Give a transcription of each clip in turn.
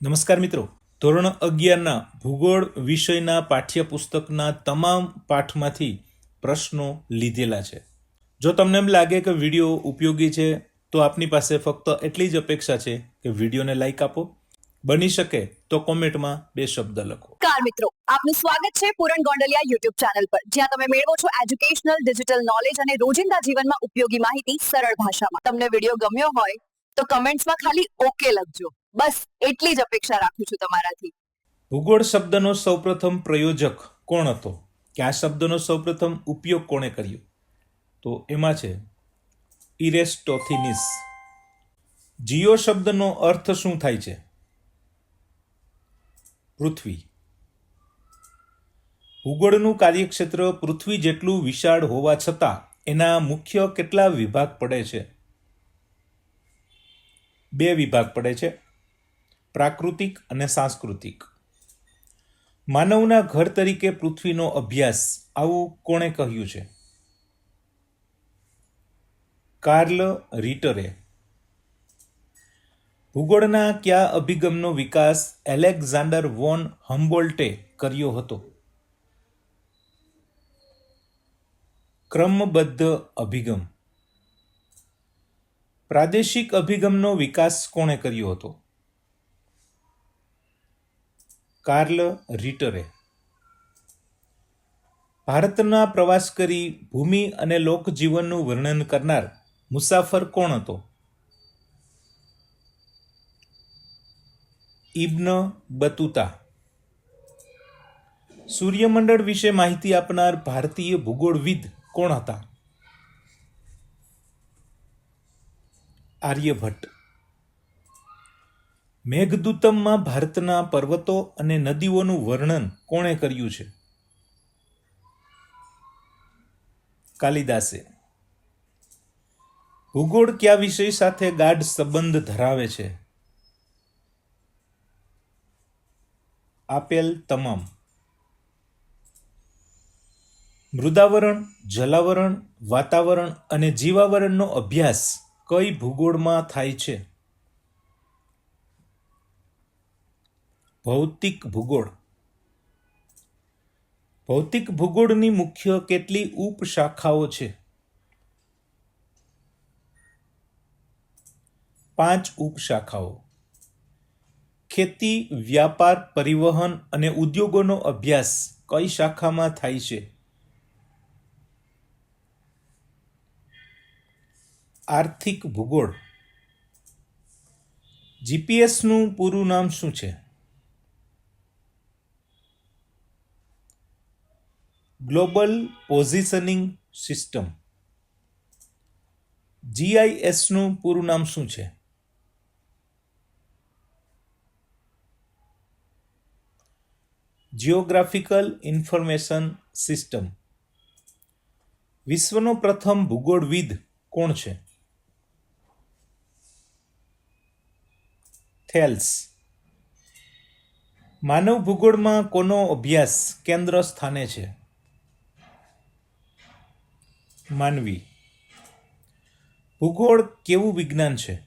નમસ્કાર મિત્રો, ધોરણ 11ના ભૂગોળ વિષયના પાઠ્યપુસ્તકના તમામ પાઠમાંથી પ્રશ્નો લીધેલા છે. જો તમને એમ લાગે કે વિડીયો ઉપયોગી છે તો આપની પાસે ફક્ત એટલી જ અપેક્ષા છે કે વિડીયોને લાઈક આપો, બની શકે તો કોમેન્ટમાં 2 શબ્દ લખો. નમસ્કાર મિત્રો, આપનું સ્વાગત છે પૂરણ ગોંડલિયા યુટ્યુબ ચેનલ પર, જ્યાં તમે મેળવો છો એજ્યુકેશનલ ડિજિટલ નોલેજ અને રોજિંદા જીવનમાં ઉપયોગી માહિતી સરળ ભાષામાં. તમને વિડીયો ગમ્યો હોય તો કમેન્ટ્સમાં ખાલી ઓકે લખજો. બસ એટલી જ અપેક્ષા રાખું છું તમારાથી. ભૂગોળ શબ્દનો સૌપ્રથમ પ્રયોજક કોણ હતો કે આ શબ્દનો સૌપ્રથમ ઉપયોગ કોણે કર્યો? તો એમાં છે ઇરેસ્ટોથિનીસ. જીઓ શબ્દનો અર્થ શું થાય છે? પૃથ્વી. ભૂગોળનું કાર્યક્ષેત્ર પૃથ્વી જેટલું વિશાળ હોવા છતાં એના મુખ્ય કેટલા વિભાગ પડે છે? 2 વિભાગ પડે છે, પ્રાકૃતિક અને સાંસ્કૃતિક. માનવના ઘર તરીકે પૃથ્વીનો અભ્યાસ, આવું કોણે કહ્યું છે? કાર્લ રિટરે. ભૂગોળના કયા અભિગમનો વિકાસ એલેક્ઝાન્ડર વોન હમ્બોલ્ટે કર્યો હતો? ક્રમબદ્ધ અભિગમ. પ્રાદેશિક અભિગમનો વિકાસ કોણે કર્યો હતો? કાર્લ રિટરે. ભારતના પ્રવાસ કરી ભૂમિ અને લોકજીવનનું વર્ણન કરનાર મુસાફર કોણ હતો? ઇબ્ન બતુતા. સૂર્યમંડળ વિશે માહિતી આપનાર ભારતીય ભૂગોળવિદ કોણ હતા? આર્યભટ્ટ. મેઘદૂતમમાં ભારતના પર્વતો અને નદીઓનું વર્ણન કોણે કર્યું છે? કાલિદાસે. ભૂગોળ કયા વિષય સાથે ગાઢ સંબંધ ધરાવે છે? આપેલ તમામ. મૃદાવરણ, જલાવરણ, વાતાવરણ અને જીવાવરણનો અભ્યાસ કઈ ભૂગોળમાં થાય છે? ભૌતિક ભૂગોળ. ભૌતિક ભૂગોળની મુખ્ય કેટલી ઉપશાખાઓ છે? 5 ઉપશાખાઓ. ખેતી, વ્યાપાર, પરિવહન અને ઉદ્યોગોનો અભ્યાસ કઈ શાખામાં થાય છે? આર્થિક ભૂગોળ. જીપીએસનું પૂરું નામ શું છે? Global positioning system. જીઆઈએસનું પૂરું નામ શું છે? Geographical information system. વિશ્વનો પ્રથમ ભૂગોળવિદ કોણ છે? થેલ્સ. માનવ ભૂગોળમાં કોનો અભ્યાસ કેન્દ્ર સ્થાને છે? માનવી. ભૂગોળ કેવું વિજ્ઞાન છે?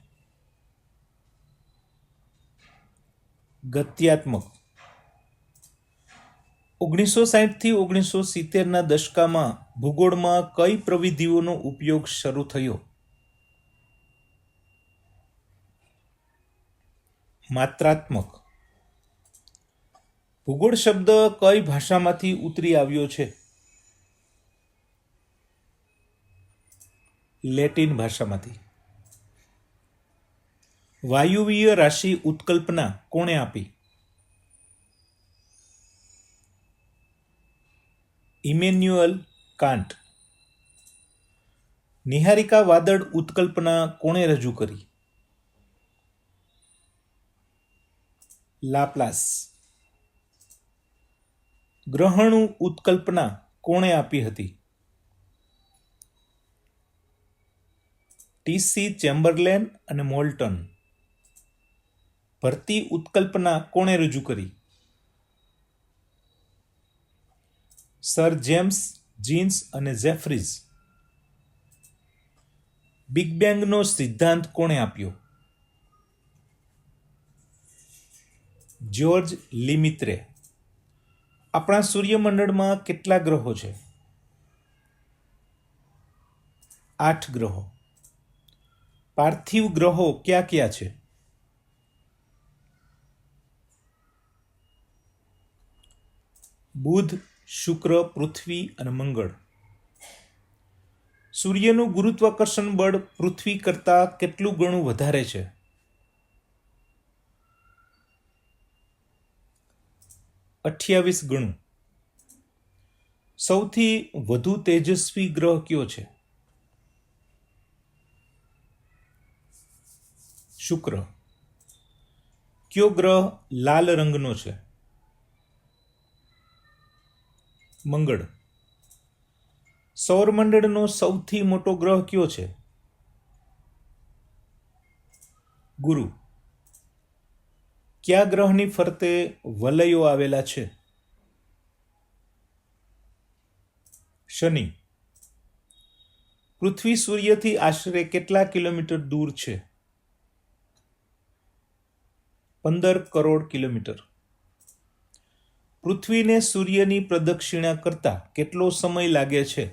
ગત્યાત્મક. 1960 થી 1970ના દશકામાં ભૂગોળમાં કઈ પ્રવિધિઓનો ઉપયોગ શરૂ થયો? માત્રાત્મક. ભૂગોળ શબ્દ કઈ ભાષામાંથી ઉતરી આવ્યો છે? લેટિન ભાષામાંથી. વાયુવીય રાશિ ઉત્કલ્પના કોણે આપી? Emmanuel can't. નિહારિકા વાદળ ઉત્કલ્પના કોણે રજૂ કરી? લાપ્લાસ. ગ્રહણુ ઉત્કલ્પના કોણે આપી હતી? ટી.સી. ચેમ્બરલેન અને મોલ્ટન. ભરતી ઉત્કલ્પના કોણે રજૂ કરી? સર જેમ્સ જીન્સ અને જેફ્રીઝ. બિગ બેંગનો સિદ્ધાંત કોણે આપ્યો? જ્યોર્જ લિમિત્રે. આપણા સૂર્યમંડળમાં કેટલા ગ્રહો છે? 8 ગ્રહો. પાર્થિવ ગ્રહો ક્યાં ક્યાં છે? બુધ, શુક્ર, પૃથ્વી અને મંગળ. સૂર્યનું ગુરુત્વાકર્ષણ બળ પૃથ્વી કરતાં કેટલું ગણું વધારે છે? 28 ગણું. સૌથી વધુ તેજસ્વી ગ્રહ કયો છે? શુક્ર. કયો ગ્રહ લાલ રંગનો છે? મંગળ. સૌરમંડળનો સૌથી મોટો ગ્રહ કયો છે? ગુરુ. કયા ગ્રહની ફરતે વલયો આવેલા છે? શનિ. પૃથ્વી સૂર્યથી આશરે કેટલા કિલોમીટર દૂર છે? 15 કરોડ કિલોમીટર. પૃથ્વીને સૂર્યની પ્રદક્ષિણા કરતા કેટલો સમય લાગે છે?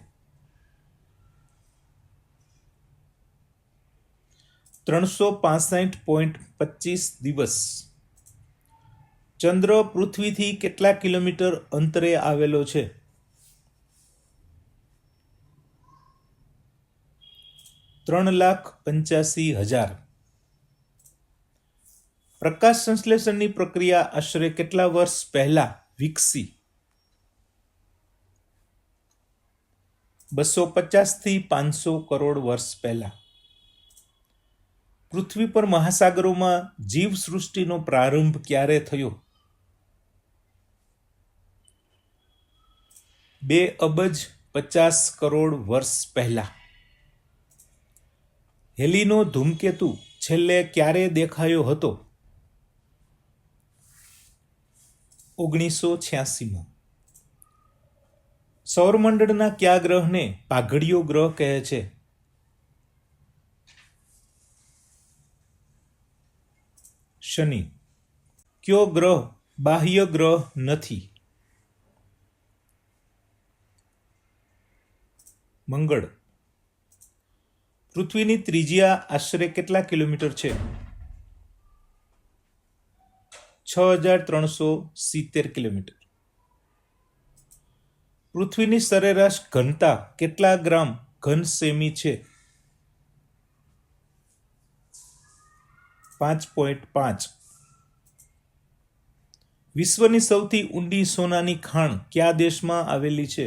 365.25 દિવસ. ચંદ્ર પૃથ્વીથી કેટલા કિલોમીટર અંતરે આવેલો છે? 3,85,000. પ્રકાશ સંશ્લેષણની પ્રક્રિયા આશરે કેટલા વર્ષ પહેલા વિકસી? 250 થી 500 કરોડ વર્ષ પહેલા. પૃથ્વી પર મહાસાગરોમાં જીવસૃષ્ટિનો પ્રારંભ ક્યારે થયો? 2,50 કરોડ વર્ષ પહેલા. હેલીનો ધૂમકેતુ છેલ્લે ક્યારે દેખાયો હતો? 1986માં. સૌરમંડળના કયા ગ્રહને પાઘડીયો ગ્રહ કહે છે? શનિ. કયો ગ્રહ બાહ્ય ગ્રહ નથી? મંગળ. પૃથ્વીની ત્રિજ્યા આશરે કેટલા કિલોમીટર છે? 6,370 કિલોમીટર. પૃથ્વીની સરેરાશ ઘનતા કેટલા ગ્રામ ઘન સેમી છે? 5.5. વિશ્વની સૌથી ઊંડી સોનાની ખાણ કયા દેશમાં આવેલી છે?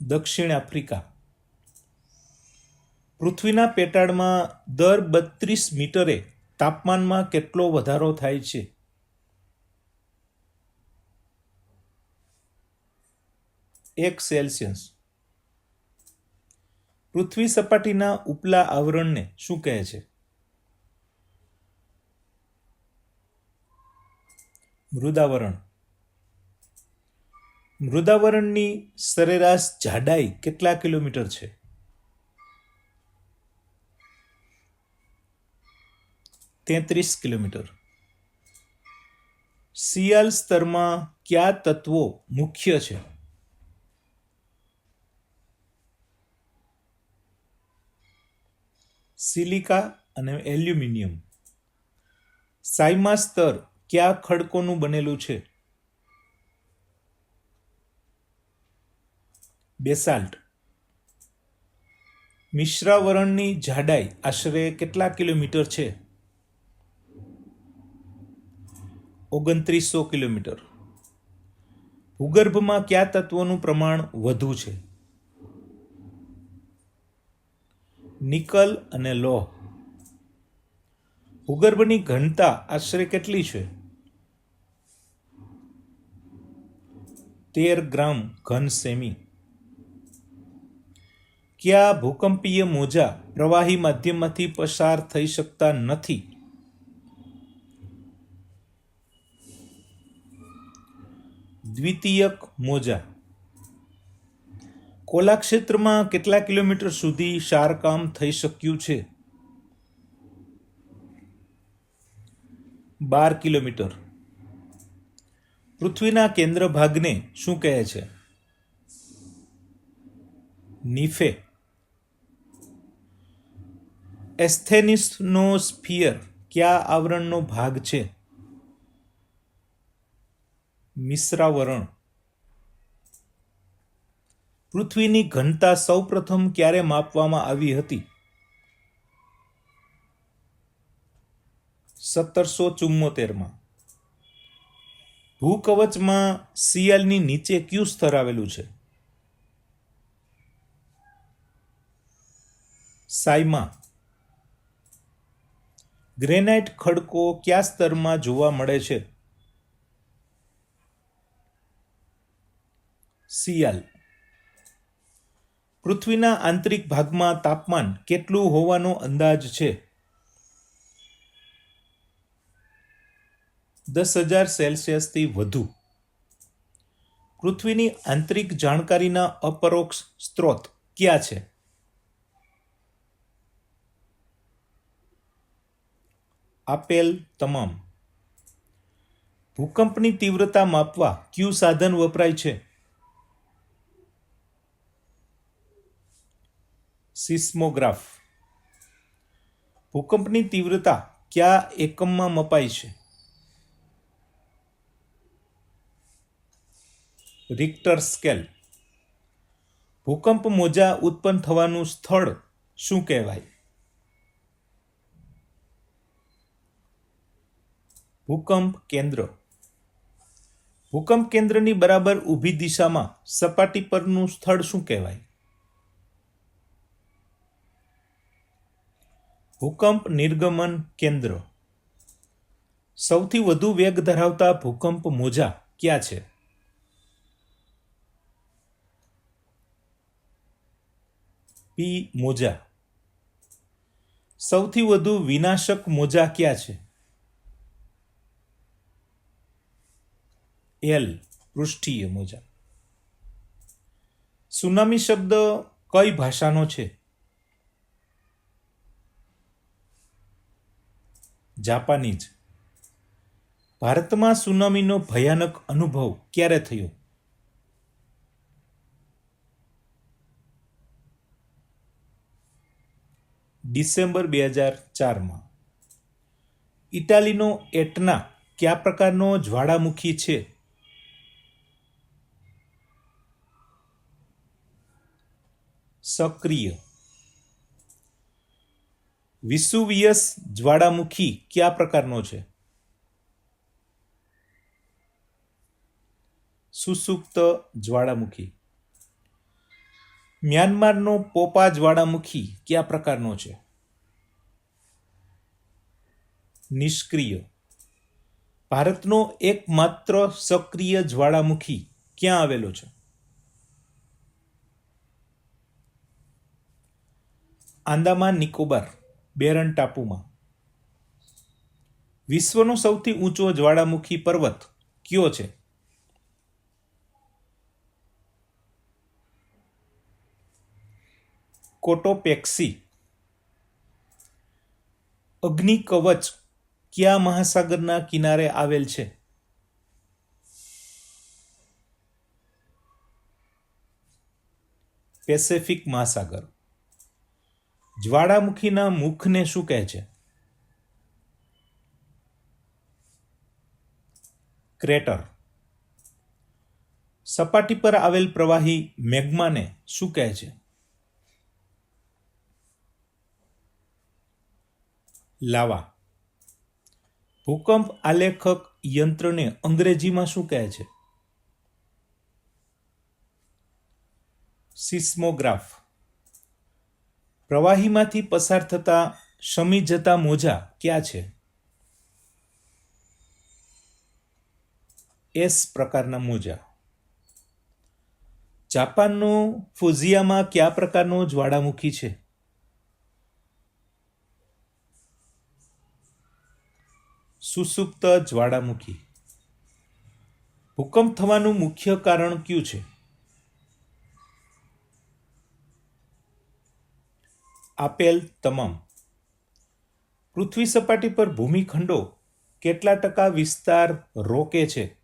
દક્ષિણ આફ્રિકા. પૃથ્વીના પેટાળમાં દર 32 મીટરે તાપમાનમાં કેટલો વધારો થાય છે? 1 સેલ્સિયસ. પૃથ્વી સપાટીના ઉપલા આવરણને શું કહે છે? મૃદાવરણ. મૃદાવરણની સરેરાશ જાડાઈ કેટલા કિલોમીટર છે? 33 કિલોમીટર. સિયાલ સ્તરમાં કયા તત્વો મુખ્ય છે? સિલિકા અને એલ્યુમિનિયમ. સાયમા સ્તર કયા ખડકોનું બનેલું છે? બેસાલ્ટ. મિશ્રાવરણની જાડાઈ આશરે કેટલા કિલોમીટર છે? 2900 કિલોમીટર. ભૂગર્ભમાં કયા તત્વોનું પ્રમાણ વધુ છે? નિકલ અને લોહ. ભૂગર્ભની ઘનતા આશરે કેટલી છે? 13 ગ્રામ ઘન સેમી. કયા ભૂકંપીય મોજા પ્રવાહી માધ્યમમાંથી પસાર થઈ શકતા નથી? દ્વિતીયક મોજા. કોલા ક્ષેત્રમાં કેટલા કિલોમીટર સુધી શારકામ થઈ શક્યું છે? 12 કિલોમીટર. પૃથ્વીના કેન્દ્ર ભાગને શું કહે છે? નીફે. એસ્થેનિસ્ફિયર કયા આવરણનો ભાગ છે? મિશ્રાવરણ. પૃથ્વીની ઘનતા સૌપ્રથમ ક્યારે માપવામાં આવી હતી? 1774માં. ભૂકવચમાં સિયાલની નીચે કયું સ્તર આવેલું છે? સાયમા. ગ્રેનાઇટ ખડકો કયા સ્તરમાં જોવા મળે છે? સિયાલ. પૃથ્વીના આંતરિક ભાગમાં તાપમાન કેટલું હોવાનો અંદાજ છે? 10,000 સેલ્સિયસથી વધુ. પૃથ્વીની આંતરિક જાણકારીના અપરોક્ષ સ્ત્રોત ક્યાં છે? આપેલ તમામ. ભૂકંપની તીવ્રતા માપવા કયું સાધન વપરાય છે? સિસ્મોગ્રાફ. ભૂકંપની તીવ્રતા કયા એકમમાં મપાય છે? Richter scale. ભૂકંપ મોજા ઉત્પન્ન થવાનું સ્થળ શું કહેવાય? ભૂકંપ કેન્દ્ર. ભૂકંપ કેન્દ્રની બરાબર ઊભી દિશામાં સપાટી પરનું સ્થળ શું કહેવાય? ભૂકંપ નિર્ગમન કેન્દ્ર. સૌથી વધુ વેગ ધરાવતા ભૂકંપ મોજા ક્યાં છે? પી મોજા. સૌથી વધુ વિનાશક મોજા ક્યાં છે? એલ પૃષ્ઠીય મોજા. સુનામી શબ્દ કઈ ભાષાનો છે? જાપાનીઝ. ભારતમાં સુનામીનો ભયાનક અનુભવ ક્યારે થયો? ડિસેમ્બર 2004માં. ઇટાલીનો એટના કયા પ્રકારનો જ્વાળામુખી છે? સક્રિય. વિસુવિયસ જ્વાળામુખી કયા પ્રકારનો છે? સુસુપ્ત જ્વાળામુખી. મ્યાનમારનો પોપા જ્વાળામુખી કયા પ્રકારનો છે? નિષ્ક્રિય. ભારતનો એકમાત્ર સક્રિય જ્વાળામુખી ક્યાં આવેલો છે? આંદામાન નિકોબાર બેરન ટાપુમાં. વિશ્વનો સૌથી ઊંચો જ્વાળામુખી પર્વત કયો છે? કોટોપેક્સી. અગ્નિ કવચ કયા મહાસાગરના કિનારે આવેલ છે? પેસિફિક મહાસાગર. જ્વાળામુખીના મુખને શું કહે છે? ક્રેટર. સપાટી પર આવેલ પ્રવાહી મેગ્માને શું કહે છે? લાવા. ભૂકંપ આલેખક યંત્રને અંગ્રેજીમાં શું કહે છે? સિસ્મોગ્રાફ. પ્રવાહીમાંથી પસાર થતા શમી જતા મોજા ક્યાં છે? એસ પ્રકારના મોજા. જાપાનનો ફુજિયામા કયા પ્રકારનો જ્વાળામુખી છે? સુસુપ્ત જ્વાળામુખી. ભૂકંપ થવાનું મુખ્ય કારણ કયું છે? આપેલ તમામ. પૃથ્વી સપાટી પર ભૂમિખંડો કેટલા ટકા વિસ્તાર રોકે છે?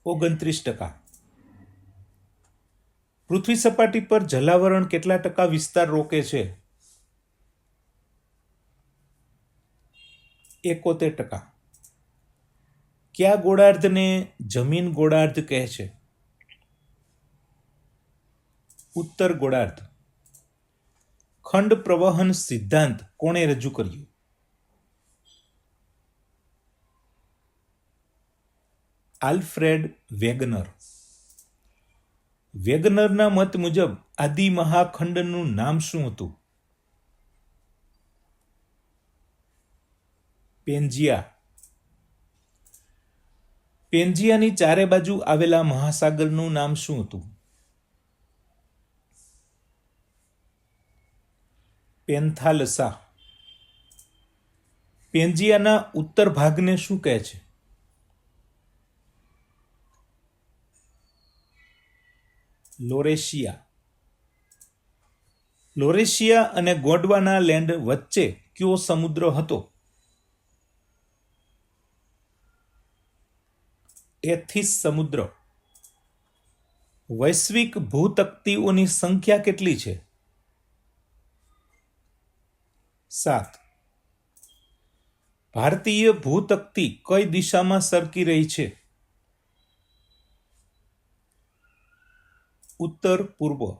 29%. પૃથ્વી સપાટી પર જલાવરણ કેટલા ટકા વિસ્તાર રોકે છે? 71%. કયા ગોળાર્ધને જમીન ગોળાર્ધ કહે છે? ઉત્તર ગોળાર્ધ. ખંડ પ્રવહન સિદ્ધાંત કોણે રજૂ કર્યો? Alfred WagonR. વેગનરના મત મુજબ આદિ મહાખંડનું નામ શું હતું? પેન્જિયા. પેન્જિયાની ચારે બાજુ આવેલા મહાસાગરનું નામ શું હતું? પેન્થાલસા. પેન્જિયાના ઉત્તર ભાગને શું કહે છે? લોરેશિયા. લોરેશિયા અને ગોંડવાના લેન્ડ વચ્ચે કયો સમુદ્ર હતો? એથિસ સમુદ્ર. વૈશ્વિક ભૂતકતીઓની સંખ્યા કેટલી છે? 7. ભારતીય ભૂતકતી કઈ દિશામાં સરકી રહી છે? ઉત્તર પૂર્વ.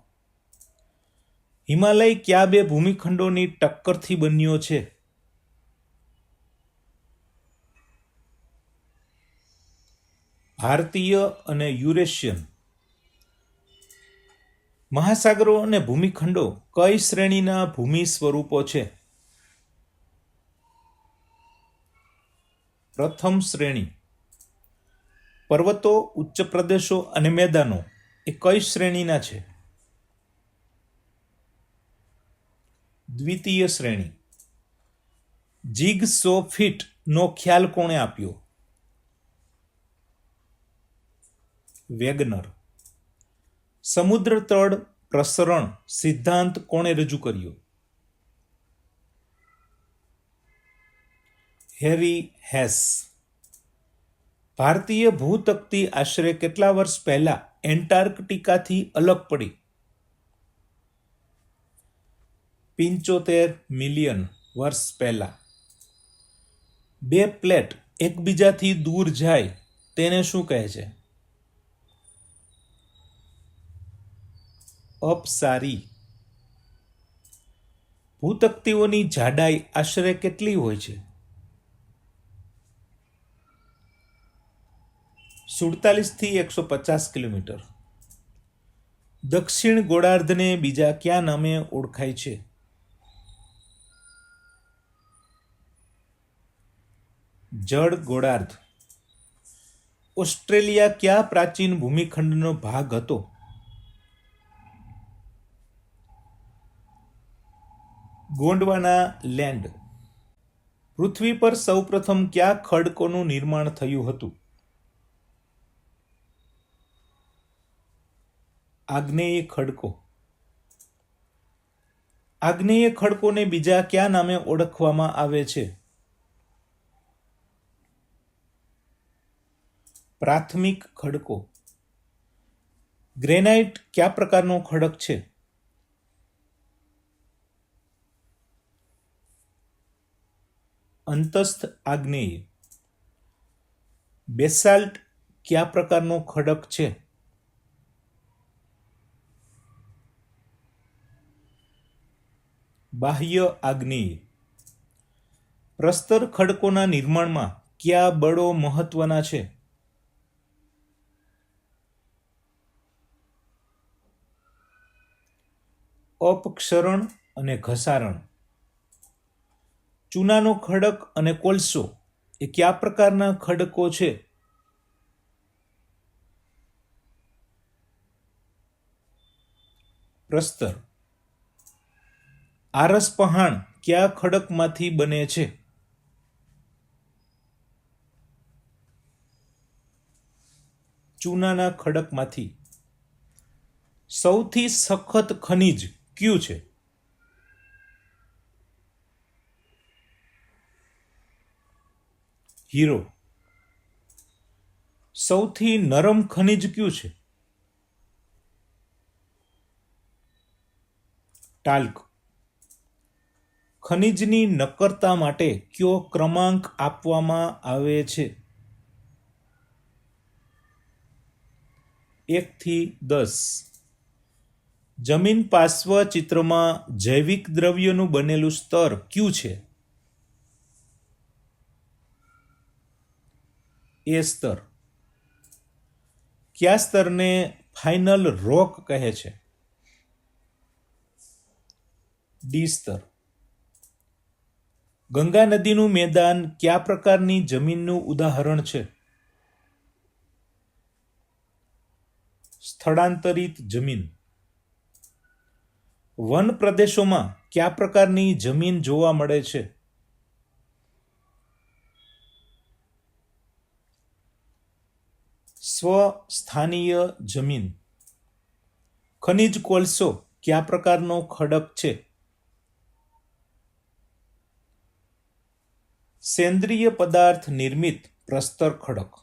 હિમાલય કયા બે ભૂમિખંડોની ટક્કરથી બન્યો છે? ભારતીય અને યુરેશિયન. મહાસાગરો અને ભૂમિખંડો કઈ શ્રેણીના ભૂમિ સ્વરૂપો છે? પ્રથમ શ્રેણી. પર્વતો, ઉચ્ચ પ્રદેશો અને મેદાનો એ કઈ શ્રેણીના છે? દ્વિતીય શ્રેણી. જિગસો ફિટ નો ખ્યાલ કોણે આપ્યો? વેગનર. સમુદ્ર તળ પ્રસરણ સિદ્ધાંત કોણે રજૂ કર્યો? હેરી હેસ. ભારતીય ભૂતકતી આશરે કેટલા વર્ષ પહેલા એન્ટાર્કટિકાથી અલગ પડી? 75 મિલિયન વર્ષ પહેલા. બે પ્લેટ એકબીજાથી દૂર જાય તેને શું કહે છે? અપસારી. ભૂતકતીઓની જાડાઈ આશરે કેટલી હોય છે? 47 થી 150 કિલોમીટર. દક્ષિણ ગોળાર્ધને બીજા કયા નામે ઓળખાય છે? જળ ગોળાર્ધ. ઓસ્ટ્રેલિયા કયા પ્રાચીન ભૂમિખંડનો ભાગ હતો? ગોંડવાના લેન્ડ. પૃથ્વી પર સૌપ્રથમ કયા ખડકોનું નિર્માણ થયું હતું? આગ્નેય ખડકો. આગ્નેય ખડકોને બીજા કયા નામે ઓળખવામાં આવે છે? પ્રાથમિક ખડકો. ગ્રેનાઇટ કયા પ્રકારનો ખડક છે? અંતસ્થ આગ્નેય. બેસાલ્ટ કયા પ્રકારનો ખડક છે? બાહ્ય આગ્નેય. પ્રસ્તર ખડકોના નિર્માણમાં કયા બળો મહત્વના છે? અપક્ષરણ અને ઘસારણ. ચૂનાનો ખડક અને કોલસો એ કયા પ્રકારના ખડકો છે? પ્રસ્તર. આરસ પહાણ કયા ખડકમાંથી બને છે? ચૂનાના ખડકમાંથી. સૌથી સખત ખનિજ કયું છે? હીરો. સૌથી નરમ ખનિજ કયું છે? ટાલ્ક. ખનિજની નક્કરતા માટે કયો ક્રમાંક આપવામાં આવે છે? 1 થી 10. જમીન પાર્શ્વ ચિત્રમાં જૈવિક દ્રવ્યોનું બનેલું સ્તર કયું છે? એ સ્તર. કયા સ્તરને ફાઇનલ રોક કહે છે? ડી સ્તર. ગંગા નદીનું મેદાન કયા પ્રકારની જમીનનું ઉદાહરણ છે? સ્થળાંતરિત જમીન. વન પ્રદેશોમાં કયા પ્રકારની જમીન જોવા મળે છે? સ્વસ્થાનીય જમીન. ખનિજ કોલસો કયા પ્રકારનો ખડક છે? સેન્દ્રિય પદાર્થ નિર્મિત પ્રસ્તર ખડક.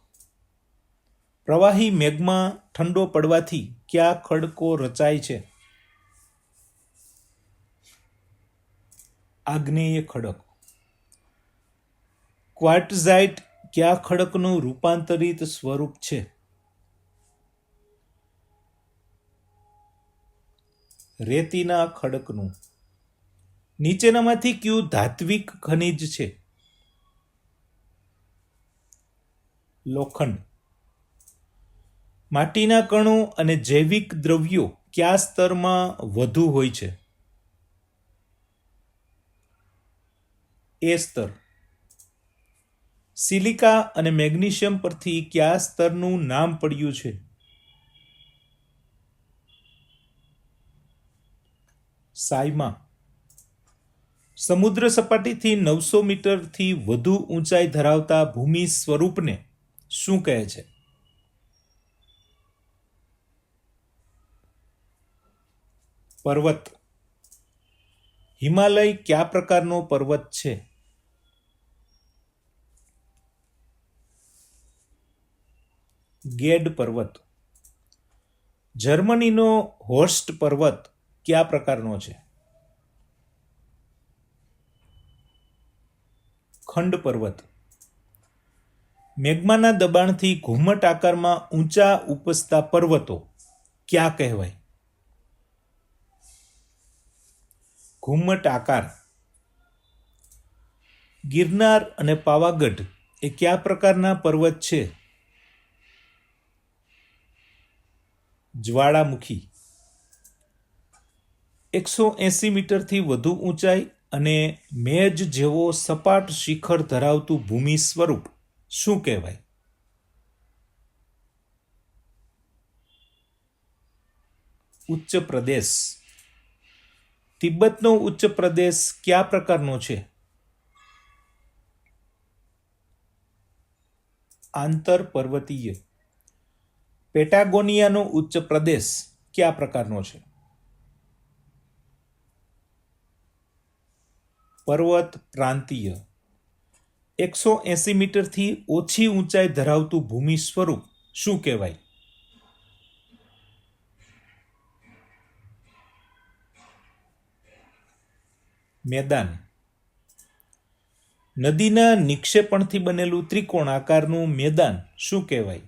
પ્રવાહી મેઘમાં ઠંડો પડવાથી કયા ખડકો રચાય છે? આગ્નેય ખડક. ક્વાર્ટઝાઇટ કયા ખડકનું રૂપાંતરિત સ્વરૂપ છે? રેતીના ખડકનું. નીચેનામાંથી કયું ધાત્વિક ખનિજ છે? લોખંડ. માટીના કણો અને જૈવિક દ્રવ્યો કયા સ્તરમાં વધુ હોય છે? એ સ્તર. સિલિકા અને મેગ્નેશિયમ પરથી કયા સ્તરનું નામ પડ્યું છે? સાયમા. સમુદ્ર સપાટીથી 900 મીટરથી વધુ ઊંચાઈ ધરાવતા ભૂમિ સ્વરૂપને શું કહે છે? પર્વત. હિમાલય કયા પ્રકારનો પર્વત છે? ગેડ પર્વત. જર્મનીનો હોર્સ્ટ પર્વત કયા પ્રકારનો છે? ખંડ પર્વત. મેગ્માના દબાણથી ઘુમ્મટ આકારમાં ઊંચા ઉપસતા પર્વતો ક્યાં કહેવાય? ઘુમ્મટ આકાર. ગિરનાર અને પાવાગઢ એ કયા પ્રકારના પર્વત છે? જ્વાળામુખી. 180 મીટરથી વધુ ઊંચાઈ અને મેજ જેવો સપાટ શિખર ધરાવતું ભૂમિ સ્વરૂપ શું કહેવાય? ઉચ્ચ પ્રદેશ. તિબ્બતનો ઉચ્ચ પ્રદેશ કયા પ્રકારનો છે? આંતર પર્વતીય. પેટાગોનિયાનો ઉચ્ચ પ્રદેશ કયા પ્રકારનો છે? પર્વત પ્રાંતીય. 180 મીટરથી ઓછી ઊંચાઈ ધરાવતું ભૂમિ સ્વરૂપ શું કહેવાય? મેદાન. નદીના નિક્ષેપણથી બનેલું ત્રિકોણ આકારનું મેદાન શું કહેવાય?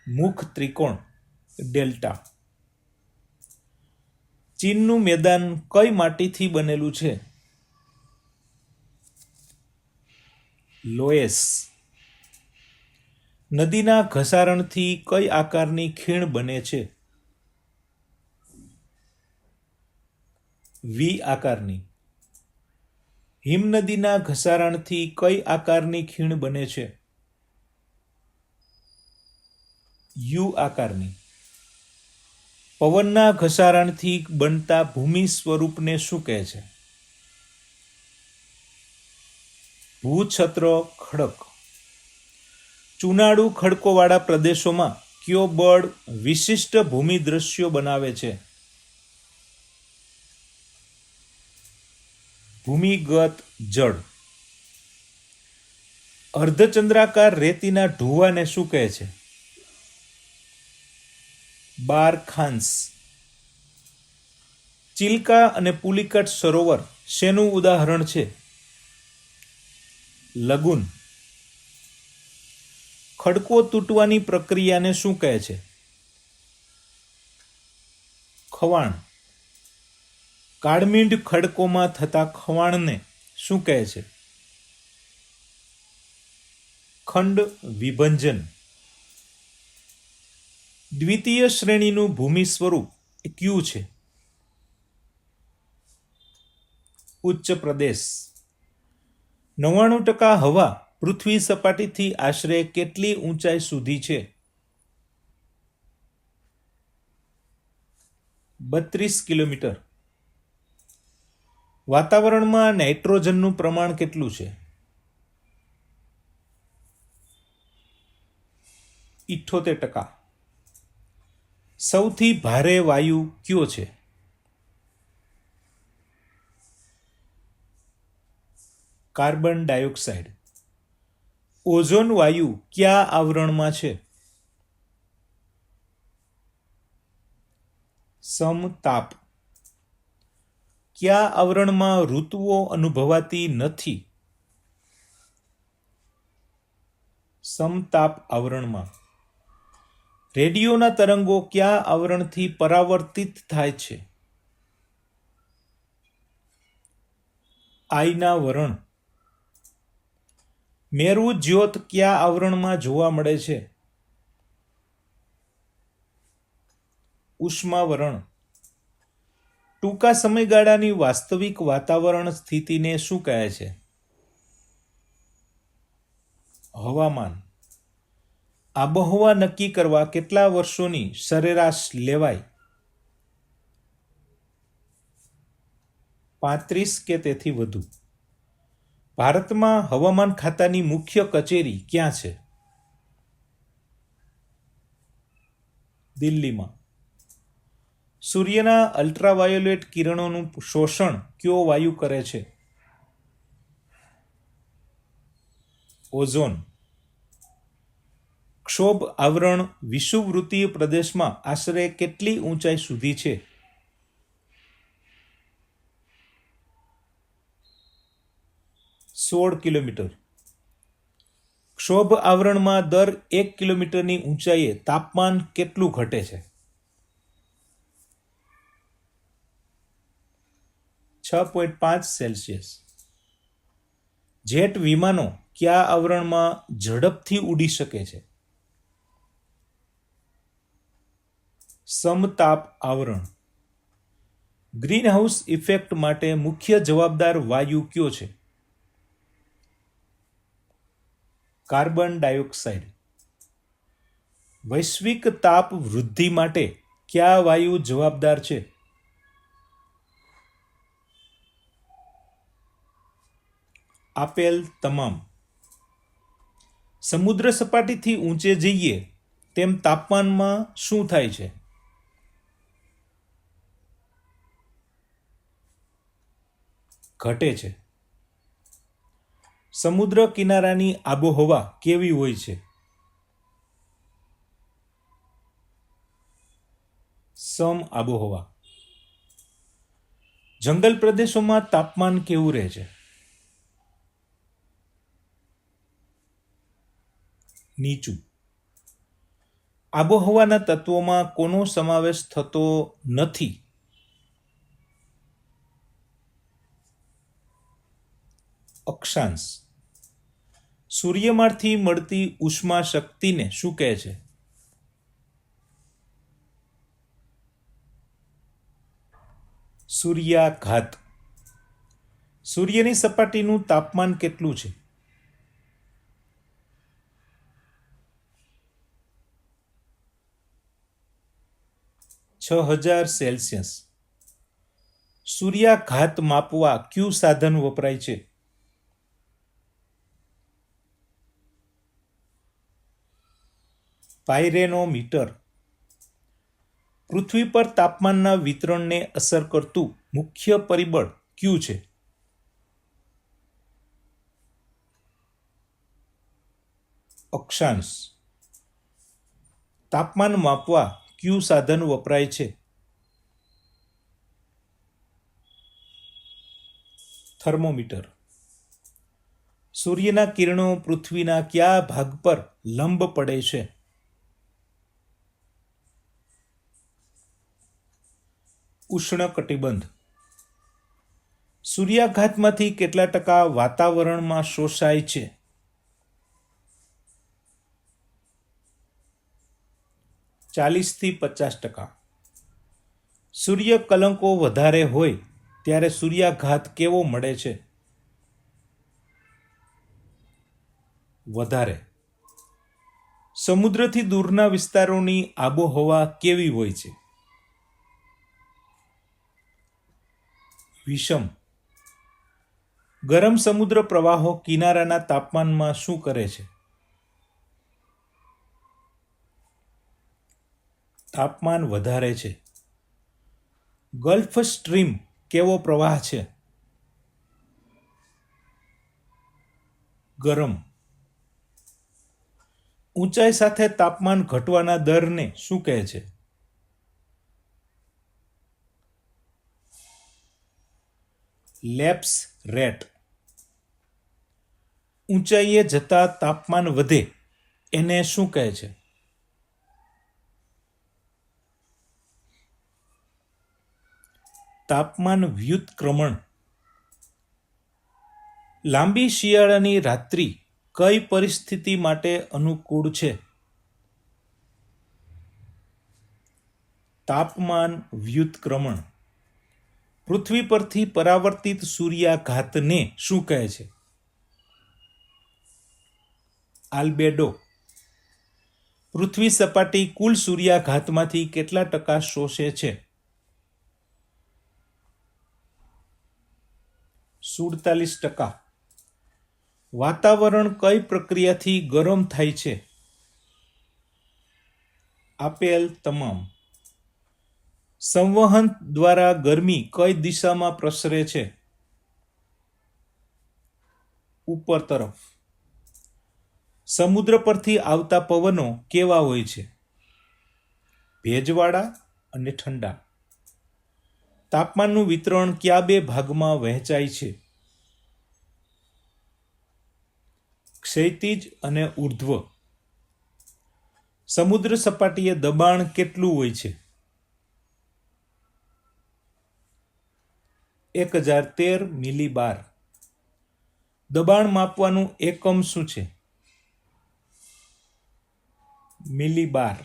મુખ ત્રિકોણ. ડેલ્ટા. ચીનનું મેદાન કઈ માટીથી બનેલું છે? લોએસ. નદીના ઘસારણથી કઈ આકારની ખીણ બને છે? વી આકારની. હિમનદીના ઘસારણથી કઈ આકારની ખીણ બને છે? યુ આકારની. પવનના ઘસારણથી બનતા ભૂમિ સ્વરૂપને શું કહે છે? ભૂછત્ર ખડક. ચુનાળુ ખડકોવાળા પ્રદેશોમાં કયો બળ વિશિષ્ટ ભૂમિ દ્રશ્યો બનાવે છે? ભૂમિગત જળ. અર્ધચંદ્રાકાર રેતીના ઢૂવાને શું કહે છે? બારખાન્સ. ચિલ્કા અને પુલિકટ સરોવર શેનું ઉદાહરણ છે? લગુન. ખડકો તૂટવાની પ્રક્રિયાને શું કહે છે? ખવાણ. કાળમીંડ ખડકોમાં થતા ખવાણને શું કહે છે? ખંડ વિભંજન. દ્વિતીય શ્રેણીનું ભૂમિ સ્વરૂપ એ કયું છે? ઉચ્ચ પ્રદેશ. 99% હવા પૃથ્વી સપાટીથી આશરે કેટલી ઊંચાઈ સુધી છે? 32 કિલોમીટર. વાતાવરણમાં નાઇટ્રોજનનું પ્રમાણ કેટલું છે? 78%. સૌથી ભારે વાયુ કયો છે? Carbon dioxide. ઓઝોન વાયુ કયા આવરણમાં છે? સમતાપ. કયા આવરણમાં ઋતુઓ અનુભવાતી નથી? સમતાપ આવરણમાં. રેડિયોના તરંગો કયા આવરણથી પરાવર્તિત થાય છે? આઈના વરણ. મેરુ જ્યોત કયા આવરણમાં જોવા મળે છે? ઉષ્માવરણ. ટૂંકા સમયગાળાની વાસ્તવિક વાતાવરણ સ્થિતિને શું કહે છે? હવામાન. આબોહવા નક્કી કરવા કેટલા વર્ષોની સરેરાશ લેવાય? 35 કે તેથી વધુ. ભારતમાં હવામાન ખાતાની મુખ્ય કચેરી ક્યાં છે? દિલ્હીમાં. સૂર્યના અલ્ટ્રાવાયોલેટ કિરણોનું શોષણ કયો વાયુ કરે છે? ઓઝોન. ક્ષોભ આવરણ વિષુવવૃત્તીય પ્રદેશમાં આશરે કેટલી ઊંચાઈ સુધી છે? 16 કિલોમીટર. ક્ષોભ આવરણમાં દર 1 કિલોમીટરની ઊંચાઈએ તાપમાન કેટલું ઘટે છે? 6.5 સેલ્સિયસ. જેટ વિમાનો કયા આવરણમાં ઝડપથી ઉડી શકે છે? સમતાપ આવરણ. ગ્રીનહાઉસ ઇફેક્ટ માટે મુખ્ય જવાબદાર વાયુ કયો છે? Carbon dioxide. વૈશ્વિક તાપ વૃદ્ધિ માટે કયા વાયુ જવાબદાર છે? આપેલ તમામ. સમુદ્ર સપાટીથી ઊંચે જઈએ તેમ તાપમાનમાં શું થાય છે? ઘટે છે. સમુદ્ર કિનારાની આબોહવા કેવી હોય છે? સમ આબોહવા. જંગલ પ્રદેશોમાં તાપમાન કેવું રહે છે? નીચું. આબોહવાના તત્વોમાં કોનો સમાવેશ થતો નથી? અક્ષાંશ. સૂર્યમાંથી મળતી ઉષ્મા શક્તિને શું કહે છે? સૂર્યાઘાત. સૂર્યની સપાટીનું તાપમાન કેટલું છે? 6000 સેલ્સિયસ. સૂર્યાઘાત માપવા કયું સાધન વપરાય છે? પાયરેનોમીટર. પૃથ્વી પર તાપમાનના વિતરણને અસર કરતું મુખ્ય પરિબળ કયું છે? અક્ષાંશ. તાપમાન માપવા કયું સાધન વપરાય છે? થર્મોમીટર. સૂર્યના કિરણો પૃથ્વીના કયા ભાગ પર લંબ પડે છે? ઉષ્ણકટિબંધ. સૂર્યાઘાતમાંથી કેટલા ટકા વાતાવરણમાં શોષાય છે? 40-50%. સૂર્ય કલંકો વધારે હોય ત્યારે સૂર્યાઘાત કેવો મળે છે? વધારે. સમુદ્રથી દૂરના વિસ્તારોની આબોહવા કેવી હોય છે? વિષમ. ગરમ સમુદ્ર પ્રવાહો કિનારાના તાપમાનમાં શું કરે છે? તાપમાન વધારે છે. ગલ્ફ સ્ટ્રીમ કેવો પ્રવાહ છે? ગરમ. ઊંચાઈ સાથે તાપમાન ઘટવાના દરને શું કહે છે? Lapse rate. ઊંચાઈએ જતા તાપમાન વધે એને શું કહે છે? તાપમાન વ્યુત્ક્રમણ. લાંબી શિયાળાની રાત્રિ કઈ પરિસ્થિતિ માટે અનુકૂળ છે? તાપમાન વ્યુત્ક્રમણ. પૃથ્વી પરથી પરાવર્તિત સૂર્યાઘાતને શું કહે છે? આલ્બેડો. પૃથ્વી સપાટી કુલ સૂર્યાઘાતમાંથી કેટલા ટકા શોષે છે? 47%. વાતાવરણ કઈ પ્રક્રિયાથી ગરમ થાય છે? આપેલ તમામ. સંવહન દ્વારા ગરમી કઈ દિશામાં પ્રસરે છે? ઉપર તરફ. સમુદ્ર પરથી આવતા પવનો કેવા હોય છે? ભેજવાળા અને ઠંડા. તાપમાનનું વિતરણ કયા બે ભાગમાં વહેંચાય છે? ક્ષૈતિજ અને ઉર્ધ્વ. સમુદ્ર સપાટીએ દબાણ કેટલું હોય છે? 1013 મિલીબાર. દબાણ માપવાનું એકમ શું છે? મિલીબાર.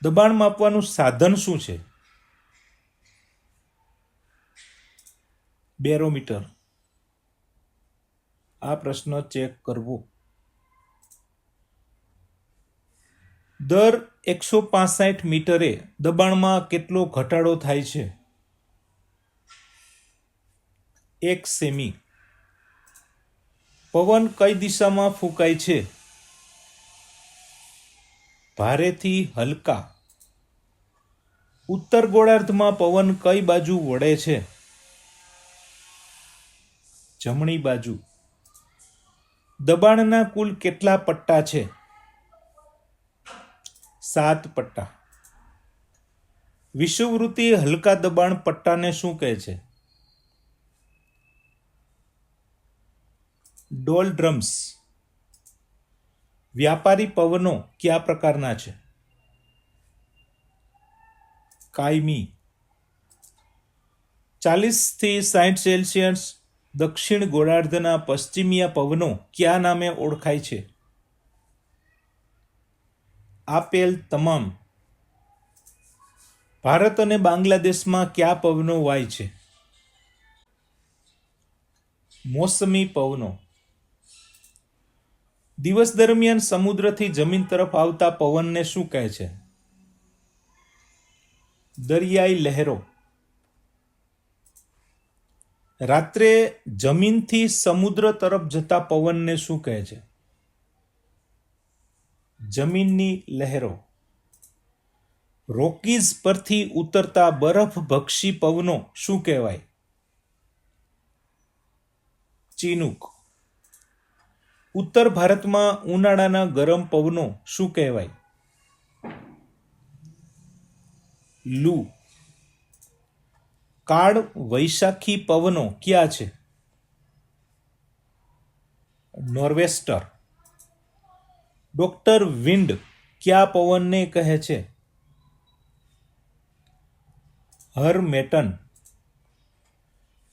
દબાણ માપવાનું સાધન શું છે? બેરોમીટર. આ પ્રશ્ન ચેક કરવો. દર 165 મીટરે દબાણમાં કેટલો ઘટાડો થાય છે? 1 સેમી. પવન કઈ દિશામાં ફૂંકાય છે? ભારેથી હલકા. ઉત્તર ગોળાર્ધમાં પવન કઈ બાજુ વળે છે? જમણી બાજુ. દબાણના કુલ કેટલા પટ્ટા છે? 7 પટ્ટા. વિષુવવૃત્તિ હલકા દબાણ પટ્ટાને શું કહે છે? ડોલડ્રમ્સ. વ્યાપારી પવનો કયા પ્રકારના છે? કાયમી. 40-60 સેલ્સિયસ દક્ષિણ ગોળાર્ધના પશ્ચિમીય પવનો કયા નામે ઓળખાય છે? આપેલ તમામ. ભારત અને બાંગ્લાદેશમાં કયા પવનો વાય છે? મોસમી પવનો. દિવસ દરમિયાન સમુદ્રથી જમીન તરફ આવતા પવનને શું કહે છે? દરિયાઈ લહેરો. રાત્રે જમીનથી સમુદ્ર તરફ જતા પવનને શું કહે છે? જમીનની લહેરો. રોકીઝ પરથી ઉતરતા બરફભક્ષી પવનો શું કહેવાય? ચિનુક. ઉત્તર ભારતમાં ઉનાળાના ગરમ પવનો શું કહેવાય? લૂ. કાળ વૈશાખી પવનો ક્યાં છે? નોર્વેસ્ટર. ડોક્ટર વિન્ડ કયા પવનને કહે છે? હરમેટન.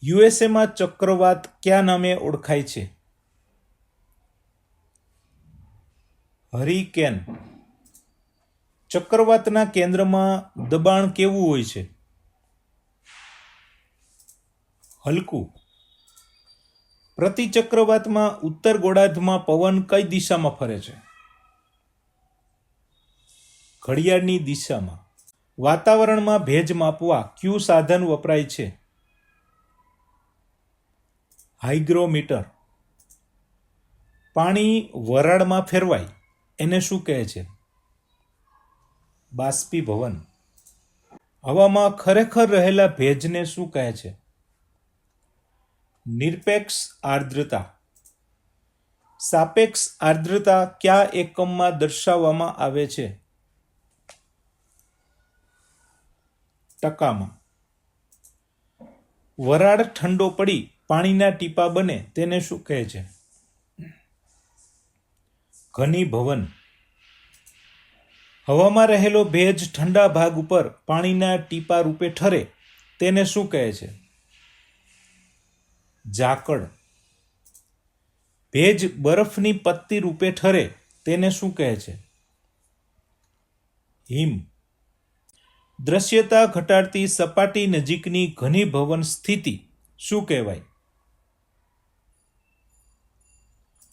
યુએસએમાં ચક્રવાત કયા નામે ઓળખાય છે? હરિકેન. ચક્રવાતના કેન્દ્રમાં દબાણ કેવું હોય છે? હલકું. પ્રતિચક્રવાતમાં ઉત્તર ગોળાર્ધમાં પવન કઈ દિશામાં ફરે છે? ઘડિયાળની દિશામાં. વાતાવરણમાં ભેજ માપવા કયું સાધન વપરાય છે? હાઇગ્રોમીટર. પાણી વરાળમાં ફેરવાય એને શું કહે છે? બાષ્પીભવન. હવામાં ખરેખર રહેલા ભેજને શું કહે છે? નિરપેક્ષ આર્દ્રતા. સાપેક્ષ આર્દ્રતા કયા એકમમાં દર્શાવવામાં આવે છે? ટકામાં. વરાળ ઠંડો પડી પાણીના ટીપા બને તેને શું કહે છે? ઘનીભવન. હવામાં રહેલો ભેજ ઠંડા ભાગ ઉપર પાણીના ટીપા રૂપે ઠરે તેને શું કહે છે? ઝાકળ. ભેજ બરફની પત્તી રૂપે ઠરે તેને શું કહે છે? હિમ. દ્રશ્યતા ઘટાડતી સપાટી નજીકની ઘનીભવન સ્થિતિ શું કહેવાય?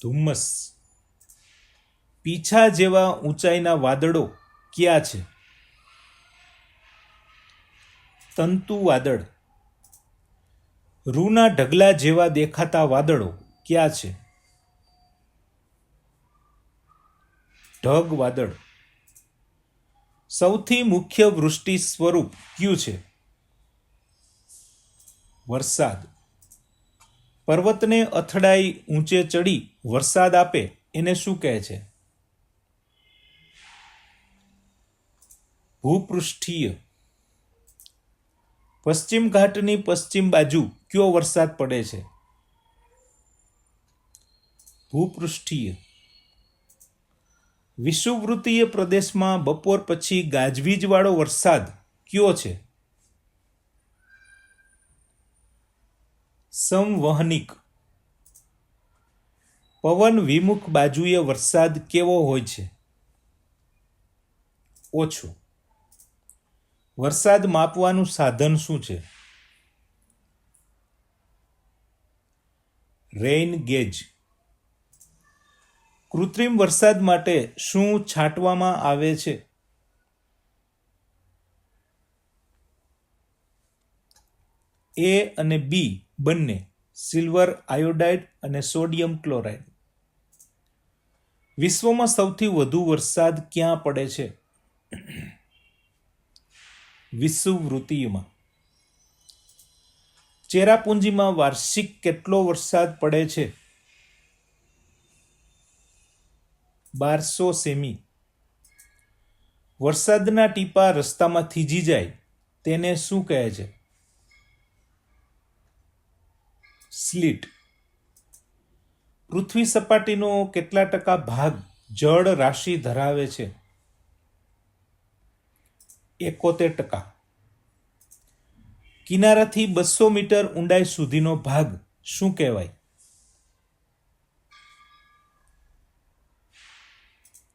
ધુમ્મસ. પીછા જેવા ઊંચાઈના વાદળો ક્યાં છે? તંતુ વાદળ. રૂના ઢગલા જેવા દેખાતા વાદળો ક્યાં છે? ઢગ વાદળ. સૌથી મુખ્ય વૃષ્ટિ સ્વરૂપ કયું છે? વરસાદ. પર્વતને અથડાઈ ઊંચે ચડી વરસાદ આપે એને શું કહે છે? ભૂપૃષ્ઠીય. પશ્ચિમ ઘાટની પશ્ચિમ બાજુ કયો વરસાદ પડે છે? ભૂપૃષ્ઠીય. વિષુવવૃત્તીય પ્રદેશમાં બપોર પછી ગાજવીજવાળો વરસાદ કયો છે? સંવહનિક. પવન વિમુખ બાજુએ વરસાદ કેવો હોય છે? ઓછો. વરસાદ માપવાનું સાધન શું છે? Rain gauge. કૃત્રિમ વરસાદ માટે શું છાંટવામાં આવે છે? એ અને બી બંને, સિલ્વર આયોડાઇડ અને સોડિયમ ક્લોરાઇડ. વિશ્વમાં સૌથી વધુ વરસાદ ક્યાં પડે છે? વિષુવવૃત્તીયમાં. ચેરાપુંજીમાં વાર્ષિક કેટલો વરસાદ પડે છે? 1200 સેમી. વરસાદના ટીપા રસ્તામાં થીજી જાય તેને શું કહે છે? સ્લીટ. પૃથ્વી સપાટીનો કેટલા ટકા ભાગ જળ રાશિ ધરાવે છે? 71%. કિનારાથી 200 મીટર ઊંડાઈ સુધીનો ભાગ શું કહેવાય?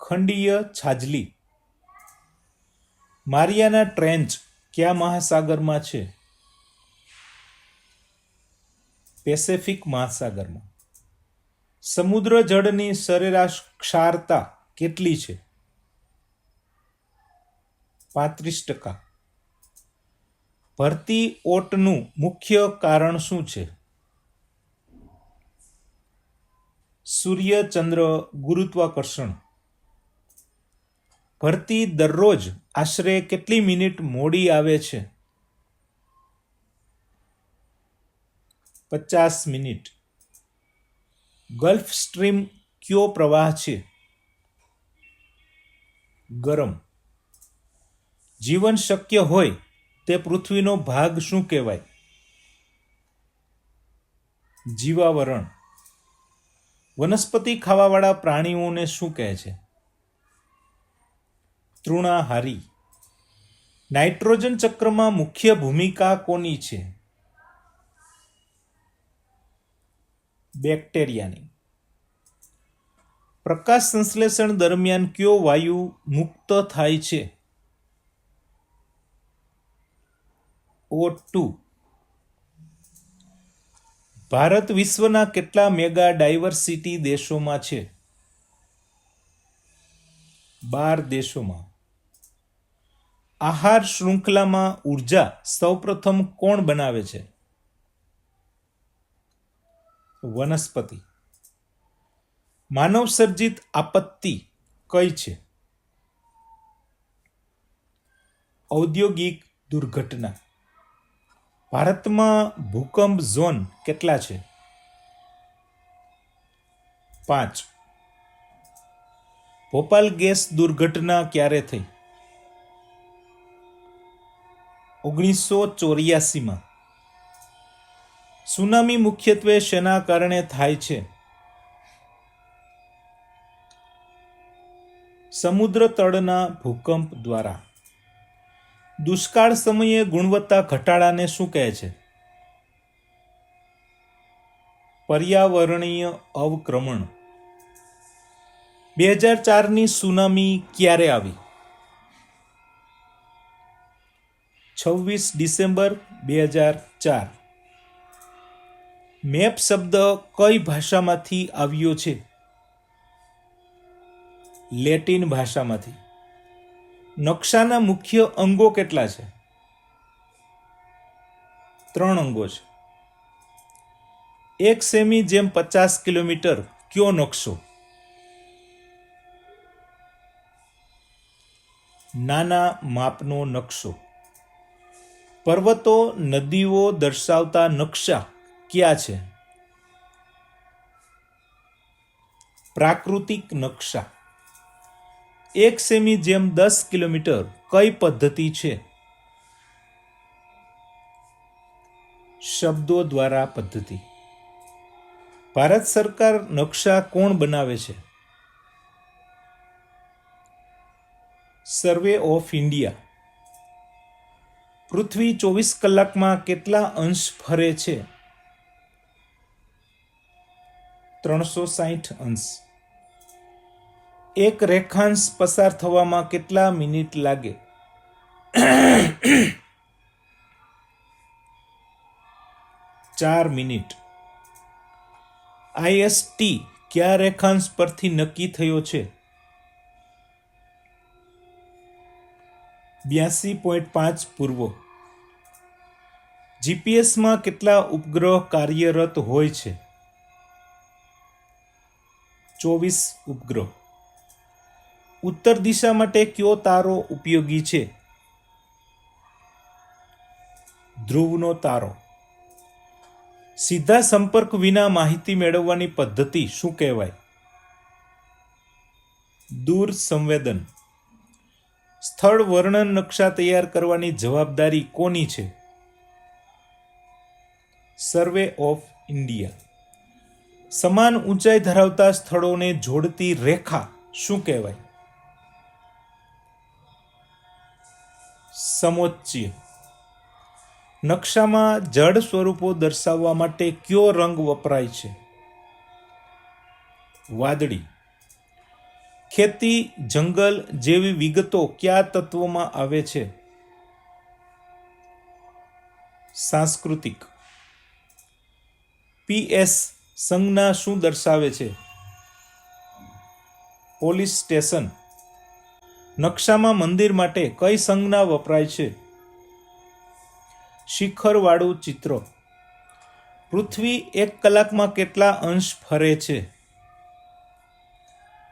ખંડીય છાજલી. મારિયાના ટ્રેન્ચ કયા મહાસાગરમાં છે? પેસિફિક મહાસાગરમાં. સમુદ્ર જળની સરેરાશ ક્ષારતા કેટલી છે? 35%. ભરતી ઓટનું મુખ્ય કારણ શું છે? સૂર્ય ચંદ્ર ગુરુત્વાકર્ષણ. ભરતી દરરોજ આશરે કેટલી મિનિટ મોડી આવે છે? 50 મિનિટ. ગલ્ફ સ્ટ્રીમ કયો પ્રવાહ છે? ગરમ. જીવન શક્ય હોય તે પૃથ્વીનો ભાગ શું કહેવાય? જીવાવરણ. વનસ્પતિ ખાવાવાળા પ્રાણીઓને શું કહે છે? તૃણાહારી. નાઇટ્રોજન ચક્રમાં મુખ્ય ભૂમિકા કોની છે? બેક્ટેરિયાની. પ્રકાશ સંશ્લેષણ દરમિયાન કયો વાયુ મુક્ત થાય છે? O2. ભારત વિશ્વના કેટલા મેગા ડાયવર્સિટી દેશોમાં છે? 12 દેશોમાં. આહાર શૃંખલામાં ઉર્જા સૌપ્રથમ કોણ બનાવે છે? વનસ્પતિ. માનવ સર્જિત આપત્તિ કઈ છે? ઔદ્યોગિક દુર્ઘટના. ભારતમાં ભૂકંપ ઝોન કેટલા છે? 5. ભોપાલ ગેસ દુર્ઘટના ક્યારે થઈ? 1984માં. સુનામી મુખ્યત્વે શેના કારણે થાય છે? સમુદ્ર તળના ભૂકંપ દ્વારા. દુષ્કાળ સમયે ગુણવત્તા ઘટાડાને શું કહે છે? પર્યાવરણીય અવક્રમણ. 2004ની સુનામી ક્યારે આવી? 26 ડિસેમ્બર 2004. મેપ શબ્દ કઈ ભાષામાંથી આવ્યો છે? લેટિન ભાષામાંથી. નકશાના મુખ્ય અંગો કેટલા છે? 3 અંગો છે. 1 સેમી જેમ 50 કિલોમીટર કયો નકશો? નાના માપનો નકશો. પર્વતો નદીઓ દર્શાવતા નકશા ક્યાં છે? પ્રાકૃતિક નકશા. 1 સેમી જેમ 10 કિલોમીટર કઈ પદ્ધતિ છે? શબ્દો દ્વારા પદ્ધતિ. ભારત સરકાર નકશા કોણ બનાવે છે? Survey of India. પૃથ્વી 24 કલાકમાં કેટલા અંશ ફરે છે? 360 અંશ. એક રેખાંશ પસાર થવામાં કેટલા મિનિટ લાગે? 4 મિનિટ. IST કયા રેખાંશ પરથી નક્કી થયો છે? 82.5 પૂર્વ. જીપીએસમાં કેટલા ઉપગ્રહ કાર્યરત હોય છે? 24 ઉપગ્રહ. ઉત્તર દિશા માટે કયો તારો ઉપયોગી છે? ધ્રુવનો તારો. સીધા સંપર્ક વિના માહિતી મેળવવાની પદ્ધતિ શું કહેવાય? દૂર સંવેદન. સ્થળ વર્ણન નકશા તૈયાર કરવાની જવાબદારી કોની છે? Survey of India. સમાન ઊંચાઈ ધરાવતા સ્થળોને જોડતી રેખા શું કહેવાય? સમોચ્ચય. નકશામાં જળ સ્વરૂપો દર્શાવવા માટે કયો રંગ વપરાય છે? વાદળી. ખેતી, જંગલ જેવી વિગતો કયા તત્વોમાં આવે છે? સાંસ્કૃતિક. PS સંજ્ઞા શું દર્શાવે છે? Police station. નકશામાં મંદિર માટે કઈ સંજ્ઞા વપરાય છે? શિખરવાળું ચિત્ર. પૃથ્વી 1 કલાકમાં કેટલા અંશ ફરે છે?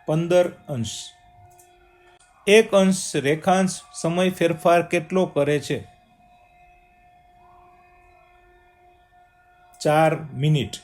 15 અંશ. 1 અંશ રેખાંશ સમય ફેરફાર કેટલો કરે છે? 4 મિનિટ.